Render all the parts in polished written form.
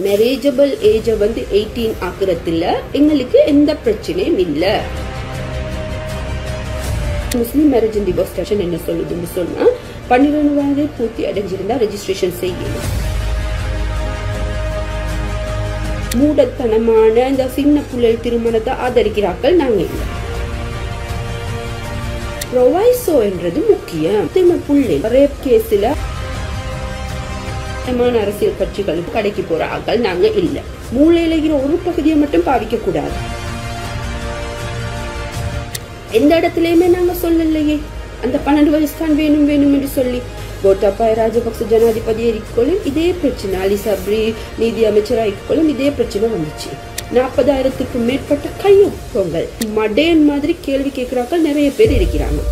Marriageable age வந்து 18 ஆக்குறதுல எங்களுக்கு எந்த பிரச்சனையும் இல்ல. முஸ்லிம் மேரேஜ் அண்ட் டிவோர்ஸ் செக்ஷன் என்ன சொல்லுதுன்னு சொன்னா 12 வயது பூர்த்தி அடைஞ்சிருந்தா ரெஜிஸ்ட்ரேஷன் செய்யணும். மூடத்தனமான இந்த சின்ன பிள்ளைகள் திருமணத்தை ஆதரிக்கிறார்கள் நாங்க இல்ல. ப்ரொவைசோ என்றது முக்கியம். சின்ன பிள்ளை ரேப் கேஸ்ல அரசியல் கட்சிகளுக்கு கடைக்கு போறார்கள் நாங்க இல்ல. மூளையில இருக்கிற ஒரு பகுதியை மட்டும் பாவிக்க கூடாது. எந்த இடத்துலயுமே நாங்க சொல்லலையே அந்த 12 வயசு தான் வேணும் வேணும் என்று சொல்லி. கோட்டாபாய ராஜபக்ச ஜனாதிபதி இருக்கொள்ளும் இதே பிரச்சனை, அலி சப்ரி நீதி அமைச்சராக இருக்கொள்ளும் இதே பிரச்சனை வந்துச்சு. 40,000க்கும் மேற்பட்ட கையொப்பங்கள் மடேன் மாதிரி கேள்வி கேட்கிறார்கள் நிறைய பேர் இருக்கிறாங்க.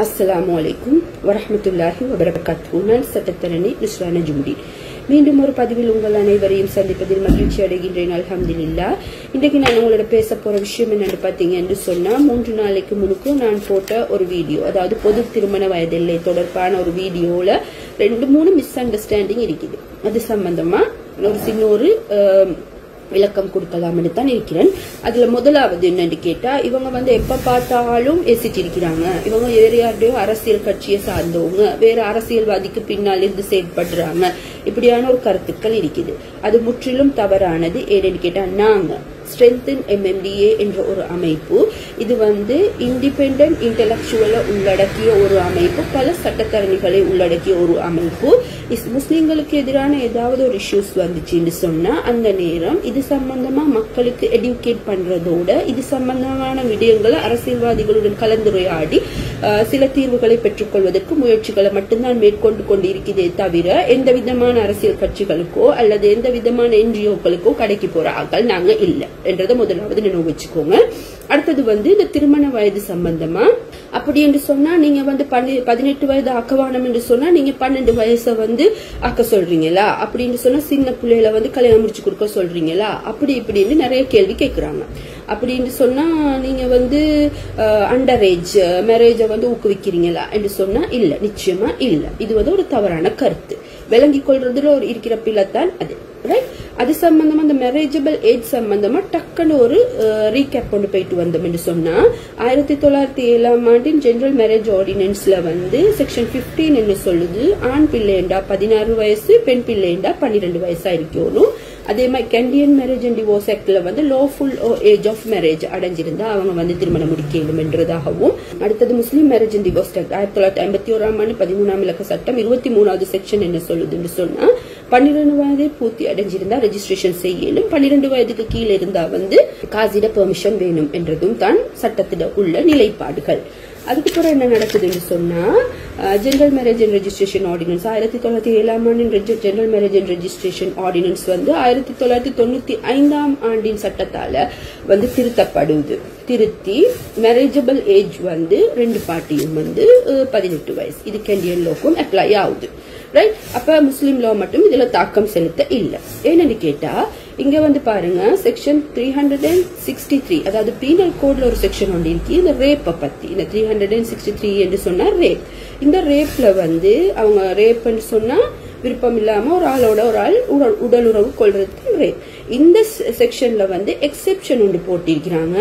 அஸ்ஸலாமு அலைக்கும் வரஹ்மத்துல்லாஹி வபரகாத்துஹு. நான் சட்டத்தரணி நுஸ்ரா நஜ்முதீன். மீண்டும் ஒரு பதிவில் உங்கள் அனைவரையும் சந்திப்பதில் மகிழ்ச்சி அடைகின்றேன். அல்ஹம்துலில்லாஹ். இன்றைக்கு நான் உங்களோட பேச போற விஷயம் என்னன்னு பாத்தீங்கன்னு சொன்னா 3 நாளைக்கு முன்னுக்கு நான் போட்ட ஒரு வீடியோ, அதாவது பொது திருமண வயதில்லை தொடர்பான ஒரு வீடியோல 2-3 மிஸ் அண்டர்ஸ்டாண்டிங் இருக்குது. அது சம்பந்தமா ஒரு சின்ன ஒரு விளக்கம் கொடுக்கலாம்னு தான் இருக்கிறேன். அதுல முதலாவது என்னன்னு கேட்டா, இவங்க வந்து எப்ப பார்த்தாலும் ஏசிட்டு இருக்கிறாங்க. இவங்க வேற யாருடையோ அரசியல் கட்சியை சார்ந்தவங்க, வேற அரசியல்வாதிக்கு பின்னால் இருந்து செயல்படுறாங்க, இப்படியான ஒரு கருத்துக்கள் இருக்குது. அது முற்றிலும் தவறானது. ஏன்னு கேட்டா, நாங்க ஸ்ட்ரென்தன் MMDA என்ற ஒரு அமைப்பு, இது வந்து இண்டிபெண்டன்ட் இன்டெலக்சுவலை உள்ளடக்கிய ஒரு அமைப்பு, பல சட்டத்தரணிகளை உள்ளடக்கிய ஒரு அமைப்பு. முஸ்லிம்களுக்கு எதிரான ஏதாவது ஒரு இஷ்யூஸ் வந்துச்சுன்னு சொன்னா அந்த நேரம் இது சம்பந்தமா மக்களுக்கு எடுக்கேட் பண்றதோட இது சம்பந்தமான விடயங்களை அரசியல்வாதிகளுடன் கலந்துரையாடி சில தீர்வுகளை பெற்றுக்கொள்வதற்கு முயற்சிகளை மட்டும்தான் மேற்கொண்டு கொண்டிருக்கிறதே தவிர எந்த விதமான அரசியல் கட்சிகளுக்கோ அல்லது எந்த விதமான NGOக்களுக்கோ கடைக்கு போற ஆக்கள் நாங்க இல்ல என்றதை முதலாவது நினைவு வச்சுக்கோங்க. அடுத்தது வந்து இந்த திருமண வயது சம்பந்தமா அப்படி என்று சொன்னா நீங்க வந்து 18 வயது ஆக்கவானம் என்று சொன்னா நீங்க 12 வயசை வந்து ஆக்க சொல்றீங்களா, அப்படின்னு சொன்னா சின்ன பிள்ளைகளை வந்து கல்யாணம் முடிச்சு கொடுக்க சொல்றீங்களா, அப்படி இப்படின்னு நிறைய கேள்வி கேட்கிறாங்க. அப்படின்னு சொன்னா நீங்க வந்து அண்டர் ஏஜ் மேரேஜை வந்து ஊக்குவிக்கிறீங்களா என்று சொன்னா இல்ல, நிச்சயமா இல்ல. இது வந்து ஒரு தவறான கருத்து. விளங்கி கொள்றதுல ஒரு இருக்கிற பிள்ளைத்தான் அது. அது சம்பந்தமா இந்த மேரேஜபிள் ஏஜ் சம்பந்தமா டக்குன்னு ஒரு ரீகேப் கொண்டு போயிட்டு வந்தோம் என்று சொன்னா 1907ஆம் ஆண்டின் ஜெனரல் மேரேஜ் ஆர்டினன்ஸ்ல வந்து செக்ஷன் 15 என்ன சொல்லுது, ஆண் பிள்ளைண்டா 16 வயசு, பெண் பிள்ளைண்டா 12 வயசா இருக்கணும். அதே மாதிரி கெண்டியன் மேரேஜ் அண்ட் டிவோர்ஸ் ஆக்ட்ல வந்து லாஃபுல் ஏஜ் ஆஃப் மேரேஜ் அடைஞ்சிருந்தா அவங்க வந்து திருமணம் முடிக்கணும் என்றதாகவும். அடுத்தது Muslim marriage and divorce act 1951ஆம் ஆண்டு 13ஆம் இலக்க சட்டம் 23வது செக்ஷன் என்ன சொல்லுதுன்னு சொன்னா 12 வயதை பூர்த்தி அடைஞ்சிருந்தா ரெஜிஸ்ட்ரேஷன் செய்யணும், 12 வயதுக்கு கீழே இருந்தா வந்து காசிட பெர்மிஷன் வேணும் என்றதும் தான் சட்டத்தில உள்ள நிலைப்பாடுகள். அதுக்கப்புறம் என்ன நடக்குதுன்னு சொன்னா general marriage and registration ordinance 1907ஆம் ஆண்டின் general marriage and registration ordinance வந்து 1995ஆம் ஆண்டின் சட்டத்தால வந்து திருத்தப்படுது. திருத்தி மேரேஜபிள் ஏஜ் வந்து 2 பார்ட்டியும் வந்து 18 வயசு, இது கெண்டியன் லோக்கும் அப்ளை ஆகுது. ரைட். அப்ப முஸ்லிம் லா மட்டும் இதுல தாக்கம் செலுத்த இல்ல. என்னன்னு கேட்டா இங்க வந்து பாருங்க செக்ஷன் 363, அதாவது பீனல் கோட்ல ஒரு செக்ஷன் ஒன்று இருக்கு இந்த ரேப்பை பத்தி. இந்த 363 என்று சொன்னா ரேப். இந்த ரேப்ல வந்து அவங்க ரேப்னு சொன்னா விருப்பம் இல்லாம ஒரு ஆளோட ஒரு ஆள் உடல் உறவு கொள்றதுக்கு ரேப். இந்த செக்ஷன்ல வந்து எக்ஸெப்ஷன் ஒன்று போட்டிருக்கிறாங்க.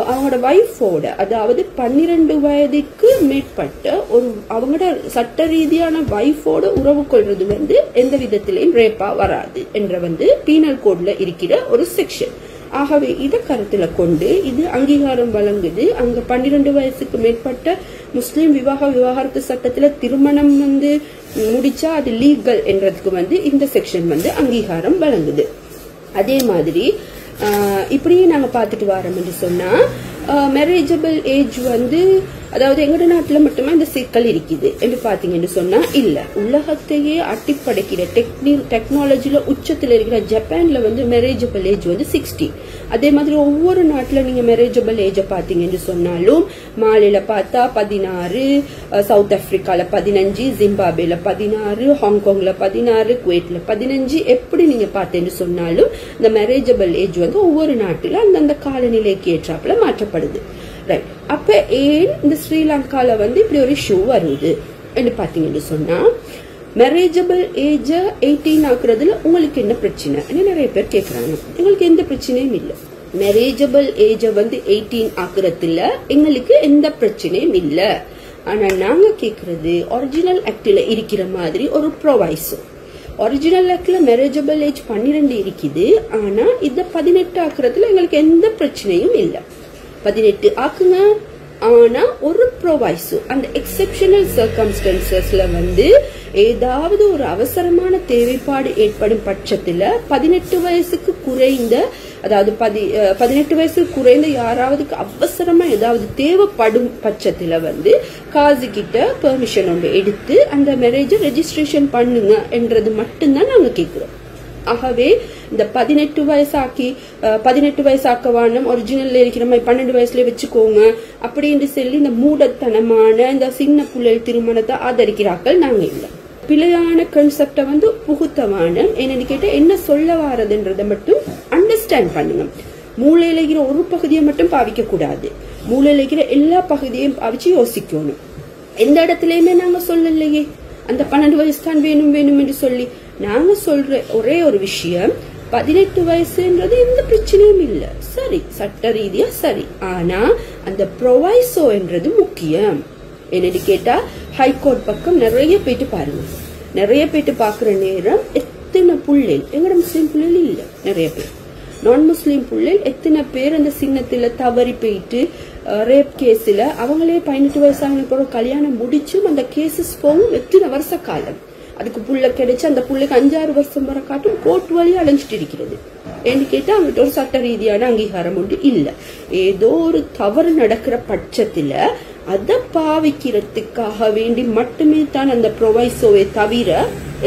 அவங்களோட வைஃபோட, அதாவது 12 வயதுக்கு மேற்பட்ட ஒரு அவங்களோட சட்ட ரீதியான வைஃபோட உறவு கொள்றது வந்து எந்த விதத்திலையும் ரேப்பா வராது என்ற வந்து பீனல் கோட்ல இருக்கிற ஒரு செக்ஷன். ஆகவே இதை கருத்துல கொண்டு இது அங்கீகாரம் வழங்குது. அங்க 12 வயசுக்கு மேற்பட்ட முஸ்லிம் விவாகரத்து சட்டத்துல திருமணம் வந்து முடிச்சா அது லீகல் என்றதுக்கு வந்து இந்த செக்ஷன் வந்து அங்கீகாரம் வழங்குது. அதே மாதிரி இப்படியே நாங்க பாத்துட்டு வரோம் என்று சொன்னா மேரேஜபிள் ஏஜ் வந்து அதாவது எங்கட நாட்டுல மட்டுமே இந்த சிக்கல் இருக்குது என்று பாத்தீங்கன்னு சொன்னா இல்ல, உலகத்தையே அட்டிப்படைக்கிற டெக்னாலஜில உச்சத்துல இருக்கிற ஜப்பான்ல வந்து மேரேஜபிள் ஏஜ் வந்து 60. அதே மாதிரி ஒவ்வொரு நாட்டுல நீங்க மேரேஜபிள் ஏஜ பாத்தீங்கன்னு சொன்னாலும் மாலில பார்த்தா 16, சவுத் ஆப்பிரிக்கால 15, ஜிம்பாபேல 16, ஹாங்காங்ல 16, குவைட்ல 15, எப்படி நீங்க பார்த்தேன்னு சொன்னாலும் இந்த மேரேஜபிள் ஏஜ் வந்து ஒவ்வொரு நாட்டுல அந்தந்த காலநிலைக்கு ஏற்றாப்புல மாற்றப்படுது. ரைட். அப்ப ஏன் இந்த ஸ்ரீலங்கால வந்து இப்படி ஒரு இஷ்யூ வருது? என்று பாத்தீங்கன்னு சொன்னா மேரேஜபிள் ஏஜ் 18 ஆக்குறதுல உங்களுக்கு என்ன பிரச்சனை நிறைய பேர் கேக்குறாங்க. எங்களுக்கு எந்த பிரச்சனையும் இல்லை. மேரேஜபிள் ஏஜ 18 ஆக்குறதுல எங்களுக்கு எந்த பிரச்சனையும் இல்ல. ஆனா நாங்க கேக்குறது ஒரிஜினல் ஆக்ட்ல இருக்கிற மாதிரி ஒரு ப்ரொவைசோ. ஒரிஜினல் ஆக்ட்ல மேரேஜபிள் ஏஜ் 12 இருக்குது. ஆனா இத 18 ஆக்குறதுல எங்களுக்கு எந்த பிரச்சனையும் இல்ல. 18 ஆக்குங்க. ஆனா ஒரு ப்ரொவைசோ, அந்த எக்ஸெப்ஷனல் சர்க்கம்ஸ்டன்சஸ்ல ஏதாவது ஒரு அவசரமான தேவைப்பாடு ஏற்படும் பட்சத்துல 18 வயசுக்கு குறைந்த, அதாவது 18 வயசுக்கு குறைந்த யாராவதுக்கு அவசரமா ஏதாவது தேவைப்படும் பட்சத்துல காசி கிட்ட பெர்மிஷன் ஒன்று எடுத்து அந்த மேரேஜ் ரெஜிஸ்ட்ரேஷன் பண்ணுங்க என்றது மட்டும்தான் நாங்க கேட்கிறோம். ஆகவே இந்த 18 வயசாக்கவானம் ஒரிஜினல் இருக்கிற மாதிரி 12 வயசுல வச்சுக்கோங்க அப்படின்னு சொல்லி இந்த மூடத்தனமான இந்த சின்ன பிள்ளைகள் திருமணத்தை ஆதரிக்கிறார்கள் நாங்க இல்ல. பிழையான கன்செப்ட புகுத்தவான என்னன்னு கேட்டா என்ன சொல்ல வாரதுன்றத மட்டும் அண்டர்ஸ்டாண்ட் பண்ணுங்க. மூளையில இருக்கிற ஒரு பகுதியை மட்டும் பாவிக்க கூடாது. மூளையில இருக்கிற எல்லா பகுதியையும் பாவிச்சு யோசிக்கணும். எந்த இடத்துலயுமே நாங்க சொல்லலையே அந்த 12 வயசு தான் வேணும் வேணும் என்று சொல்லி. நாங்க சொல்ற ஒரே ஒரு விஷயம், 18 வயசுன்றது எந்த பிரச்சனையும் இல்ல, சரி, சட்ட ரீதியா சரி. ஆனா அந்த ப்ரொவைசோ என்றது முக்கியம். என்னன்னு கேட்டா ஹைகோர்ட் பக்கம் நிறைய போயிட்டு பாருங்க. நிறைய போயிட்டு பாக்குற நேரம் எத்தனை புள்ளை எங்கட முஸ்லீம் புள்ளைகள் இல்ல, நிறைய பேர் நான் முஸ்லீம் புள்ளைகள் எத்தனை பேர் அந்த சின்னத்துல தவறி போயிட்டு ரேப் கேஸ்ல அவங்களே 18 வயசான கல்யாணம் முடிச்சும் அந்த கேசஸ் போகும் எத்தனை வருஷ காலம். அதுக்கு புள்ள கிடைச்சு அந்த புள்ளைக்கு 5-6 வருஷம் வர காட்டும் கோர்ட் வழியா அலைஞ்சிட்டு இருக்கிறது. ஏன்னு கேட்டா அவங்ககிட்ட ஒரு சட்ட ரீதியான அங்கீகாரம் உண்டு இல்ல. ஏதோ ஒரு தவறு நடக்கிற பட்சத்துல அதை பாவிக்கிறதுக்காக வேண்டி மட்டுமே தான் அந்த ப்ரொவைசோவை தவிர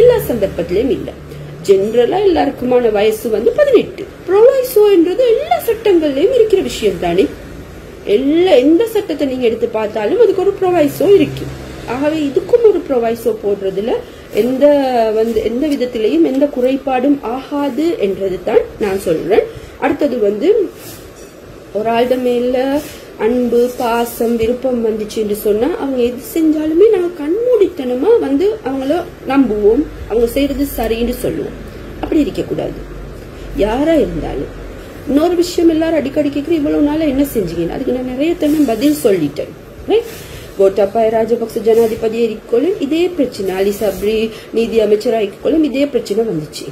எல்லா சந்தர்ப்பத்திலயும் இல்ல. ஜெனரலா எல்லாருக்குமான வயசு 18. ப்ரொவைசோ என்றது எல்லா சட்டங்கள்லயும் இருக்கிற விஷயம் தானே. எந்த சட்டத்தை நீங்க எடுத்து பார்த்தாலும் அதுக்கு ஒரு ப்ரொவைசோ இருக்கு. ஆகவே இதுக்கும் ஒரு ப்ரொவைசோ போடுறதுல எந்த விதத்திலையும் எந்த குறைபாடும் ஆகாது என்றது தான் நான் சொல்றேன். அடுத்தது ஒரு ஆள்ட மேல அன்பு பாசம் விருப்பம் வந்துச்சுன்னு சொன்னா அவங்க எது செஞ்சாலுமே நாங்க கண்மூடித்தனமா அவங்கள நம்புவோம், அவங்க செய்யறது சரின்னு சொல்லுவோம். அப்படி இருக்க கூடாது யாரா இருந்தாலும். இன்னொரு விஷயம் எல்லாரும் அடிக்கடி கேட்கிற, இவ்வளவு நாள என்ன செஞ்சீங்க? அதுக்கு நான் நிறைய தடவை பதில் சொல்லிட்டேன். கோட்டாபாய ராஜபக்ச ஜனாதிபதி இருக்கோளும் இதே பிரச்சனை, அலி சப்ரி நீதி அமைச்சரா இருக்கோளும் இதே பிரச்சனை வந்துச்சு.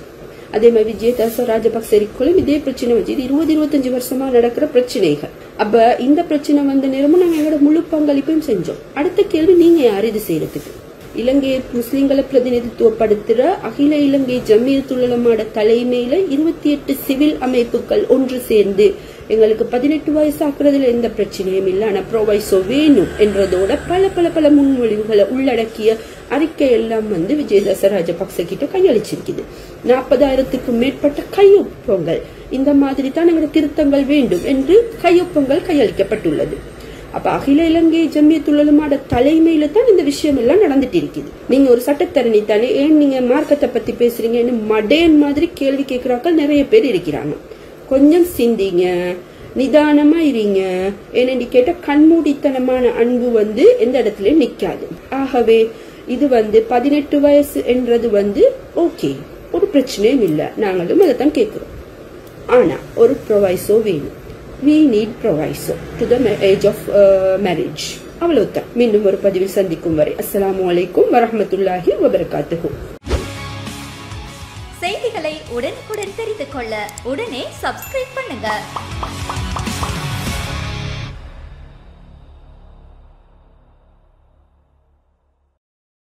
அதே மாதிரி விஜயதாச ராஜபக்ச இருக்கோளும் இதே பிரச்சனை வந்து. இது 20-25 வருஷமா நடக்கிற பிரச்சனைகள். அப்ப இந்த பிரச்சனை வந்த நேரமும் நாங்க எங்களோட முழு பங்களிப்பையும் செஞ்சோம். அடுத்த கேள்வி, நீங்க யாரு இது செய்யறதுக்கு? இலங்கை முஸ்லிம்களை பிரதிநிதித்துவப்படுத்துற அகில இலங்கை ஜம்மியத்துல் உலமாட தலைமையில 28 சிவில் அமைப்புகள் ஒன்று சேர்ந்து எங்களுக்கு 18 வயசு ஆக்குறதுல எந்த பிரச்சனையும் இல்லை, ஆனா ப்ரொவைசோ வேணும் என்றதோட பல முன்மொழிவுகளை உள்ளடக்கிய அறிக்கை எல்லாம் விஜயதாச ராஜபக்ச கிட்ட கையளிச்சிருக்குது. 40,000க்கும் மேற்பட்ட கையொப்பங்கள் இந்த மாதிரி தான் எங்களோட திருத்தங்கள் வேண்டும் என்று கையொப்பங்கள் கையளிக்கப்பட்டுள்ளது. அப்ப அகில இலங்கை ஜம்மியத்துல் உலமாட தலைமையில தான் இந்த விஷயம் எல்லாம் நடந்துட்டு இருக்குது. நீங்க ஒரு சட்டத்தரணி தானே, ஏன் நீங்க மார்க்கத்தை பத்தி பேசுறீங்கன்னு மடையன் மாதிரி கேள்வி கேட்கிறாக்கள் நிறைய பேர் இருக்கிறாங்க. கொஞ்சம் சிந்திங்க, நிதானமா இருங்க. ஏன்னு கேட்ட கண்மூடித்தனமான அன்பு எந்த இடத்துலயும் நிக்காது. ஆகவே இது 18 வயசு என்றது ஓகே, ஒரு பிரச்சனையும் இல்ல, நாங்களும் அதைத்தான் கேட்கிறோம். ஆனா ஒரு ப்ரொவைசோ வேணும். We need proviso to the age of marriage. அவ்வளவுதான். மீண்டும் ஒரு பதிவில் சந்திக்கும் வரை அஸ்ஸலாமு அலைக்கும் வரஹ்மத்துல்லாஹி வபரகாத்துஹு. செய்திகளை உடனுக்குடன் தெரிந்து கொள்ள உடனே சப்ஸ்கிரைப் பண்ணுங்க.